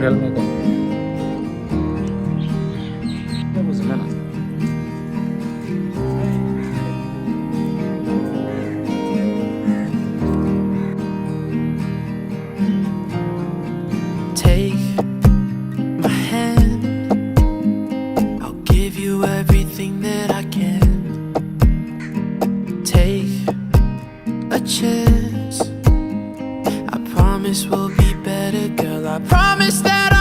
helmet. That was a minute. Take my hand, I'll give you everything that I can. Take a chance, I promise we'll be better, girl. I promise that